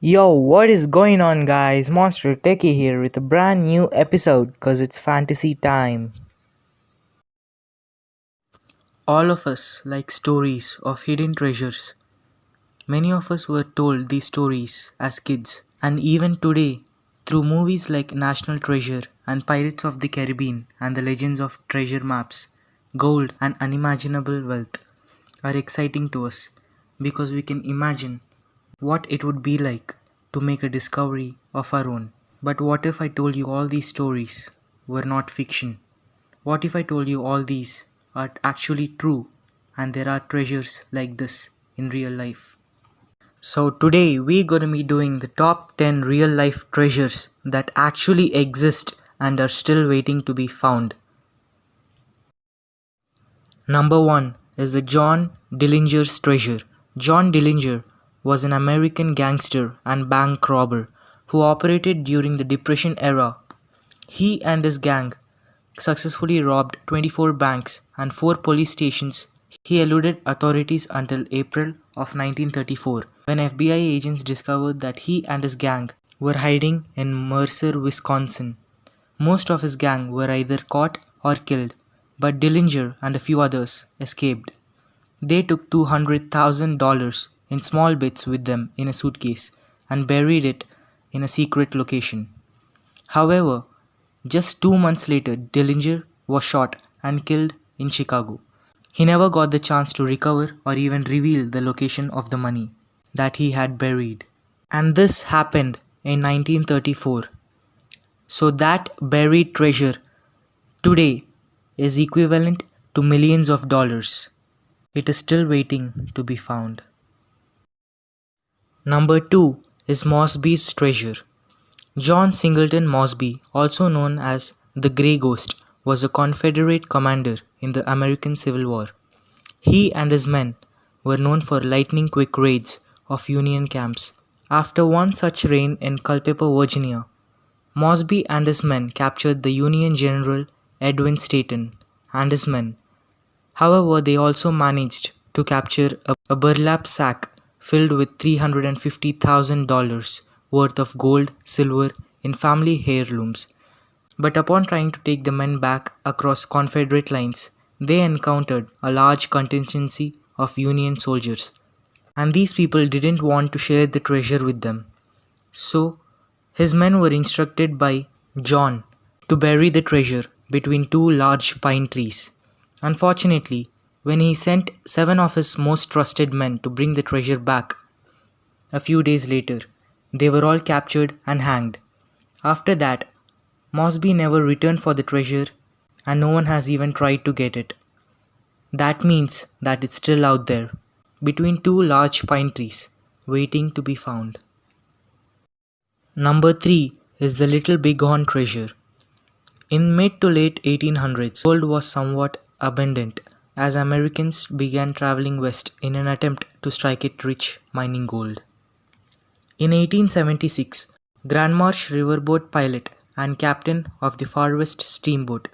Yo, what is going on, guys? Monster Techie here with a brand new episode because it's fantasy time. All of us like stories of hidden treasures. Many of us were told these stories as kids, and even today, through movies like National Treasure and Pirates of the Caribbean and the Legends of Treasure Maps, gold and unimaginable wealth are exciting to us because we can imagine what it would be like to make a discovery of our own. But what if I told you all these stories were not fiction? What if I told you all these are actually true and there are treasures like this in real life? So today we're going to be doing the top 10 real life treasures that actually exist and are still waiting to be found. Number 1 is the John Dillinger's treasure. John Dillinger was an American gangster and bank robber who operated during the Depression era. He and his gang successfully robbed 24 banks and 4 police stations. He eluded authorities until April of 1934 when FBI agents discovered that he and his gang were hiding in Mercer, Wisconsin. Most of his gang were either caught or killed, but Dillinger and a few others escaped. They took $200,000 in small bits with them in a suitcase and buried it in a secret location. However, just 2 months later, Dillinger was shot and killed in Chicago. He never got the chance to recover or even reveal the location of the money that he had buried. And this happened in 1934. So that buried treasure today is equivalent to millions of dollars. It is still waiting to be found. Number 2 is Mosby's treasure. John Singleton Mosby, also known as the Grey Ghost, was a Confederate commander in the American Civil War. He and his men were known for lightning-quick raids of Union camps. After one such raid in Culpeper, Virginia, Mosby and his men captured the Union General Edwin Stanton and his men. However, they also managed to capture a burlap sack filled with $350,000 worth of gold, silver, and family heirlooms. But upon trying to take the men back across Confederate lines, they encountered a large contingency of Union soldiers, and these people didn't want to share the treasure with them. So, his men were instructed by John to bury the treasure between 2 large pine trees. Unfortunately, when he sent 7 of his most trusted men to bring the treasure back, a few days later, they were all captured and hanged. After that, Mosby never returned for the treasure and no one has even tried to get it. That means that it's still out there, between 2 large pine trees, waiting to be found. Number 3 is the Little Bighorn treasure. In mid to late 1800s, gold was somewhat abundant as Americans began traveling west in an attempt to strike it rich mining gold. In 1876, Grand Marsh riverboat pilot and captain of the Far West steamboat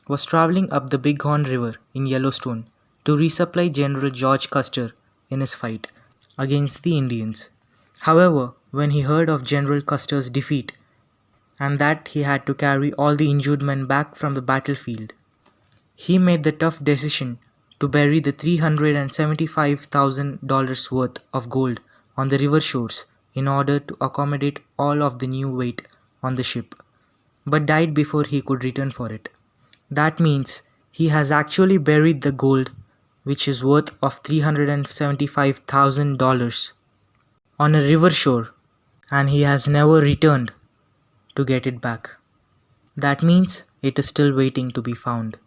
was traveling up the Bighorn River in Yellowstone to resupply General George Custer in his fight against the Indians. However, when he heard of General Custer's defeat and that he had to carry all the injured men back from the battlefield, he made the tough decision to bury the $375,000 worth of gold on the river shores in order to accommodate all of the new weight on the ship, but died before he could return for it. That means he has actually buried the gold, which is worth of $375,000 on a river shore, and he has never returned to get it back. That means it is still waiting to be found.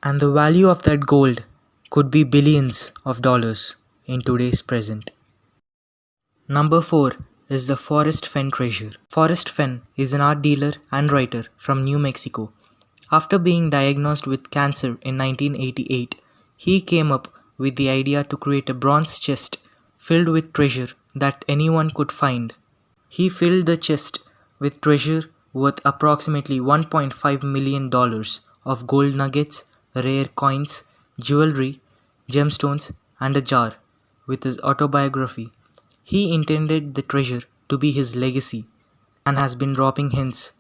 And the value of that gold could be billions of dollars in today's present. Number 4 is the Forrest Fenn treasure. Forrest Fenn is an art dealer and writer from New Mexico. After being diagnosed with cancer in 1988, he came up with the idea to create a bronze chest filled with treasure that anyone could find. He filled the chest with treasure worth approximately $1.5 million of gold nuggets, rare coins, jewelry, gemstones, and a jar with his autobiography. He intended the treasure to be his legacy and has been dropping hints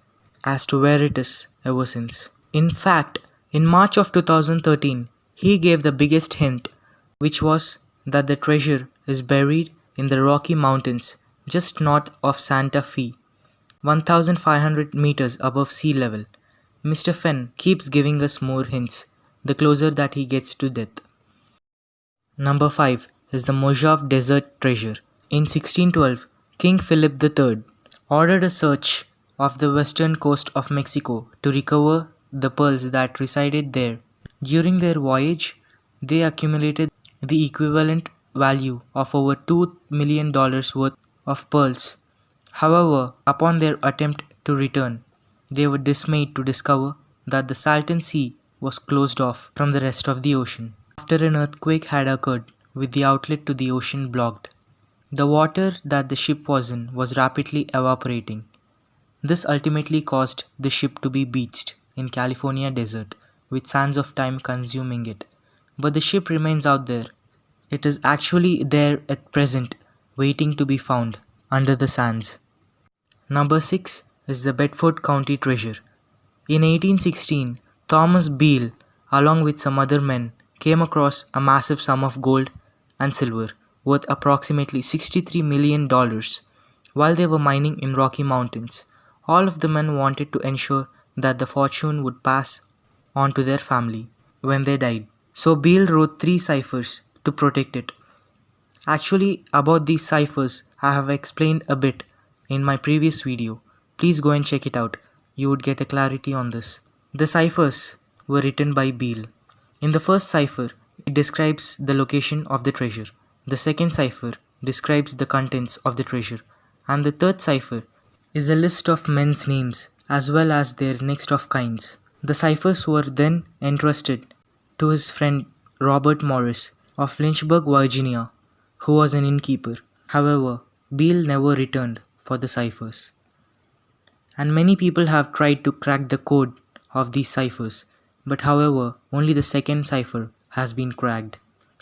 as to where it is ever since. In fact, in March of 2013, he gave the biggest hint, which was that the treasure is buried in the Rocky Mountains just north of Santa Fe, 1,500 meters above sea level. Mr. Fenn keeps giving us more hints the closer that he gets to death. Number 5 is the Mojave Desert Treasure. In 1612, King Philip III ordered a search of the western coast of Mexico to recover the pearls that resided there. During their voyage, they accumulated the equivalent value of over $2 million worth of pearls. However, upon their attempt to return, they were dismayed to discover that the Salton Sea was closed off from the rest of the ocean. After an earthquake had occurred with the outlet to the ocean blocked, the water that the ship was in was rapidly evaporating. This ultimately caused the ship to be beached in California desert, with sands of time consuming it. But the ship remains out there. It is actually there at present, waiting to be found under the sands. Number 6 is the Bedford County Treasure. In 1816, Thomas Beale, along with some other men, came across a massive sum of gold and silver worth approximately $63 million while they were mining in Rocky Mountains. All of the men wanted to ensure that the fortune would pass on to their family when they died. So Beale wrote 3 ciphers to protect it. Actually, about these ciphers, I have explained a bit in my previous video. Please go and check it out. You would get a clarity on this. The ciphers were written by Beale. In the first cipher, it describes the location of the treasure. The second cipher describes the contents of the treasure. And the third cipher is a list of men's names as well as their next of kinds. The ciphers were then entrusted to his friend Robert Morris of Lynchburg, Virginia, who was an innkeeper. However, Beale never returned for the ciphers. And many people have tried to crack the code of these ciphers, but however, only the second cipher has been cracked.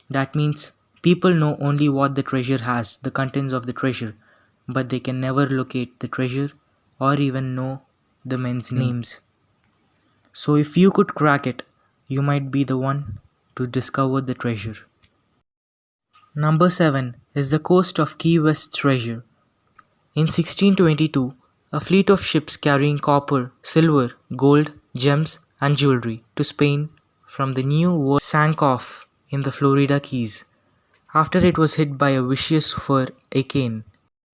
That means people know only what the treasure has, the contents of the treasure, but they can never locate the treasure or even know the men's names. So if you could crack it, you might be the one to discover the treasure. Number 7 is the Coast of Key West Treasure. In 1622, a fleet of ships carrying copper, silver, gold, gems and jewelry to Spain from the New World sank off in the Florida Keys after it was hit by a vicious hurricane.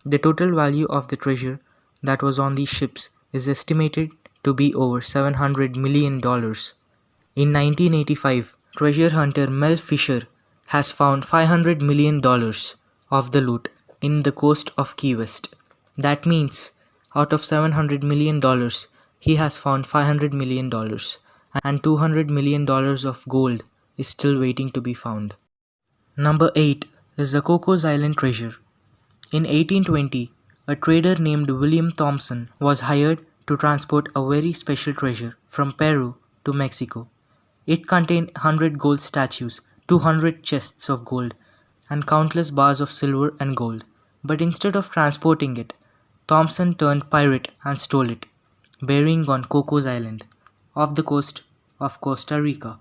The total value of the treasure that was on these ships is estimated to be over $700 million. In 1985, treasure hunter Mel Fisher has found $500 million of the loot in the coast of Key West. That means out of $700 million, he has found $500 million and $200 million of gold is still waiting to be found. Number 8 is the Cocos Island Treasure. In 1820, a trader named William Thompson was hired to transport a very special treasure from Peru to Mexico. It contained 100 gold statues, 200 chests of gold, and countless bars of silver and gold. But instead of transporting it, Thompson turned pirate and stole it, burying on Cocos Island, off the coast of Costa Rica.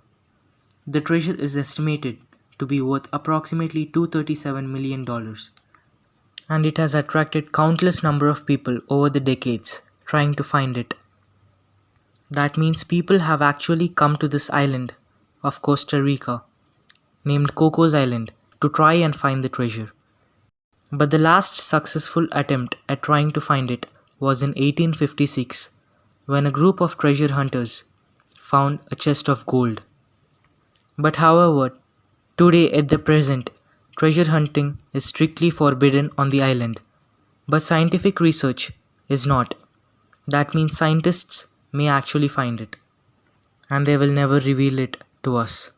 The treasure is estimated to be worth approximately $237 million, and it has attracted countless number of people over the decades trying to find it. That means people have actually come to this island of Costa Rica, named Cocos Island, to try and find the treasure. But the last successful attempt at trying to find it was in 1856, when a group of treasure hunters found a chest of gold. But however, today at the present, treasure hunting is strictly forbidden on the island, but scientific research is not. That means scientists may actually find it, and they will never reveal it to us.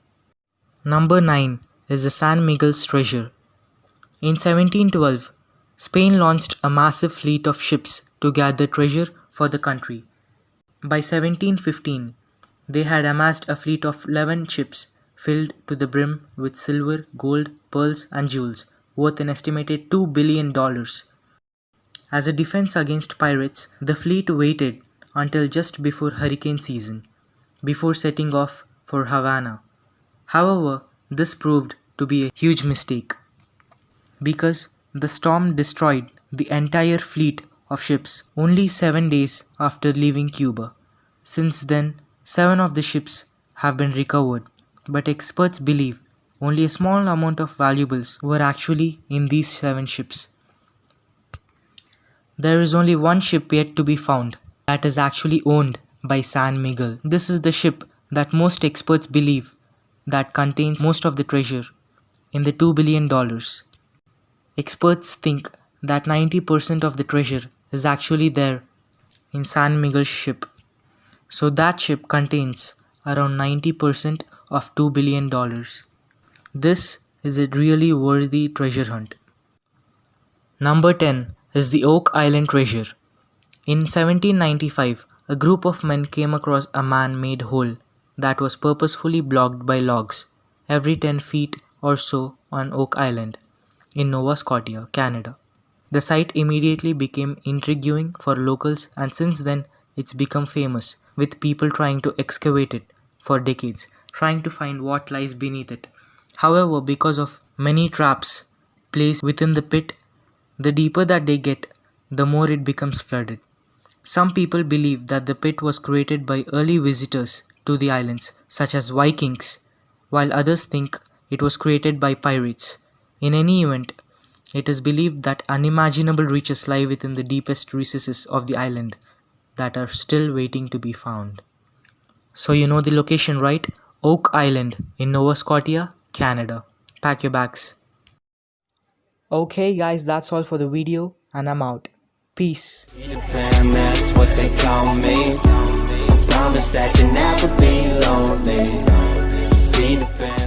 Number 9 is the San Miguel's Treasure. In 1712, Spain launched a massive fleet of ships to gather treasure for the country. By 1715, they had amassed a fleet of 11 ships filled to the brim with silver, gold, pearls and jewels worth an estimated $2 billion. As a defense against pirates, the fleet waited until just before hurricane season, before setting off for Havana. However, this proved to be a huge mistake because the storm destroyed the entire fleet of ships only 7 days after leaving Cuba. Since then, 7 of the ships have been recovered, but experts believe only a small amount of valuables were actually in these 7 ships. There is only one ship yet to be found that is actually owned by San Miguel. This is the ship that most experts believe that contains most of the treasure in the $2 billion. Experts think that 90% of the treasure is actually there in San Miguel's ship. So that ship contains around 90% of $2 billion. This is a really worthy treasure hunt. Number 10 is the Oak Island treasure. In 1795, a group of men came across a man-made hole that was purposefully blocked by logs every 10 feet or so on Oak Island in Nova Scotia, Canada. The site immediately became intriguing for locals, and since then it's become famous, with people trying to excavate it for decades, trying to find what lies beneath it. However, because of many traps placed within the pit, the deeper that they get, the more it becomes flooded. Some people believe that the pit was created by early visitors to the islands, such as Vikings, while others think it was created by pirates. In any event, it is believed that unimaginable riches lie within the deepest recesses of the island that are still waiting to be found. So you know the location, right? Oak Island in Nova Scotia, Canada. Pack your bags. Okay guys, that's all for the video and I'm out. Peace. Peter Pan, that's what they call me. I promise that you'll never be lonely. Peter Pan.